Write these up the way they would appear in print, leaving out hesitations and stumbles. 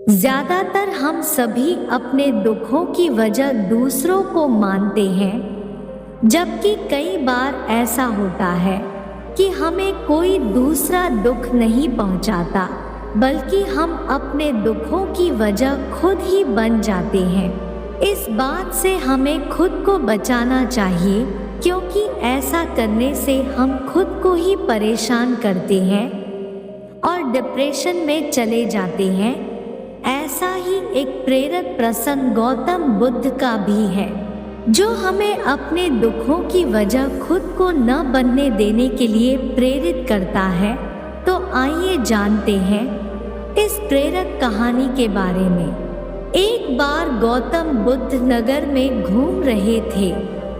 ज्यादातर हम सभी अपने दुखों की वजह दूसरों को मानते हैं, जबकि कई बार ऐसा होता है कि हमें कोई दूसरा दुख नहीं पहुंचाता, बल्कि हम अपने दुखों की वजह खुद ही बन जाते हैं। इस बात से हमें खुद को बचाना चाहिए, क्योंकि ऐसा करने से हम खुद को ही परेशान करते हैं और डिप्रेशन में चले जाते हैं। ऐसा ही एक प्रेरक प्रसंग गौतम बुद्ध का भी है, जो हमें अपने दुखों की वजह खुद को न बनने देने के लिए प्रेरित करता है। तो आइए जानते हैं इस प्रेरक कहानी के बारे में। एक बार गौतम बुद्ध नगर में घूम रहे थे।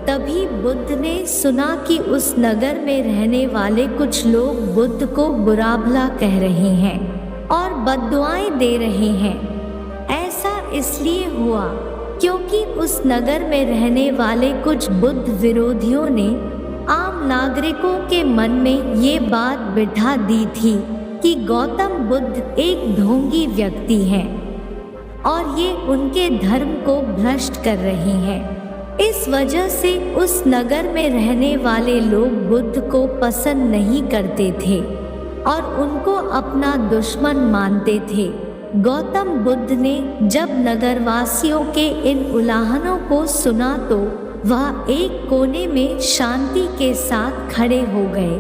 तभी बुद्ध ने सुना कि उस नगर में रहने वाले कुछ लोग बुद्ध को बुरा भला कह रहे हैं और बद्दुआएं दे रहे हैं। ऐसा इसलिए हुआ क्योंकि उस नगर में रहने वाले कुछ बुद्ध विरोधियों ने आम नागरिकों के मन में ये बात बिठा दी थी कि गौतम बुद्ध एक ढोंगी व्यक्ति हैं और ये उनके धर्म को भ्रष्ट कर रहे हैं। इस वजह से उस नगर में रहने वाले लोग बुद्ध को पसंद नहीं करते थे और उनको अपना दुश्मन मानते थे। गौतम बुद्ध ने जब नगरवासियों के इन उलाहनों को सुना तो वह एक कोने में शांति के साथ खड़े हो गए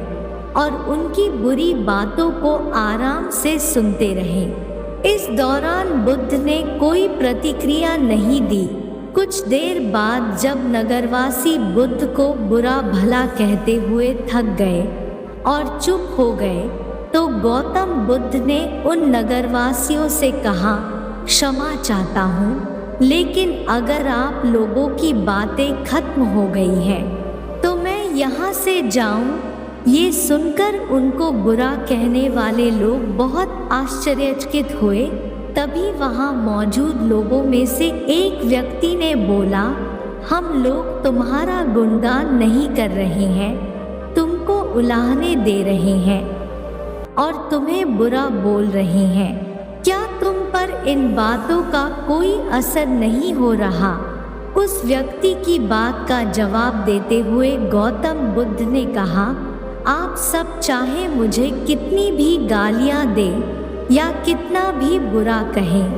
और उनकी बुरी बातों को आराम से सुनते रहे। इस दौरान बुद्ध ने कोई प्रतिक्रिया नहीं दी। कुछ देर बाद जब नगरवासी बुद्ध को बुरा भला कहते हुए थक गए और चुप हो गए, तो गौतम बुद्ध ने उन नगरवासियों से कहा, क्षमा चाहता हूँ, लेकिन अगर आप लोगों की बातें खत्म हो गई हैं तो मैं यहाँ से जाऊँ। ये सुनकर उनको बुरा कहने वाले लोग बहुत आश्चर्यचकित हुए। तभी वहाँ मौजूद लोगों में से एक व्यक्ति ने बोला, हम लोग तुम्हारा गुणगान नहीं कर रहे हैं, तुमको उलाहने दे रहे हैं और तुम्हें बुरा बोल रहे हैं। क्या तुम पर इन बातों का कोई असर नहीं हो रहा? उस व्यक्ति की बात का जवाब देते हुए गौतम बुद्ध ने कहा, आप सब चाहे मुझे कितनी भी गालियाँ दें या कितना भी बुरा कहें,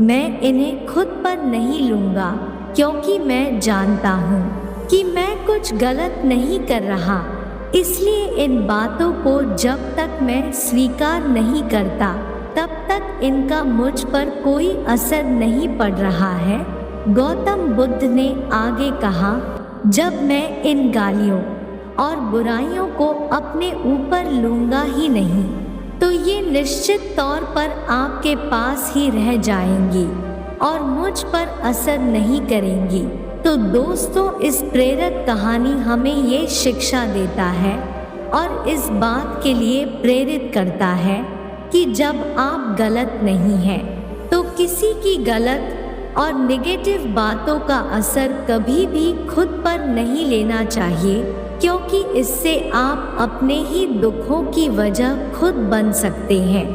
मैं इन्हें खुद पर नहीं लूँगा, क्योंकि मैं जानता हूँ कि मैं कुछ गलत नहीं कर रहा। इसलिए इन बातों को जब तक मैं स्वीकार नहीं करता, तब तक इनका मुझ पर कोई असर नहीं पड़ रहा है। गौतम बुद्ध ने आगे कहा, जब मैं इन गालियों और बुराइयों को अपने ऊपर लूँगा ही नहीं, तो ये निश्चित तौर पर आपके पास ही रह जाएंगी और मुझ पर असर नहीं करेंगी। तो दोस्तों, इस प्रेरक कहानी हमें ये शिक्षा देता है और इस बात के लिए प्रेरित करता है कि जब आप गलत नहीं हैं, तो किसी की गलत और नेगेटिव बातों का असर कभी भी खुद पर नहीं लेना चाहिए, क्योंकि इससे आप अपने ही दुखों की वजह खुद बन सकते हैं।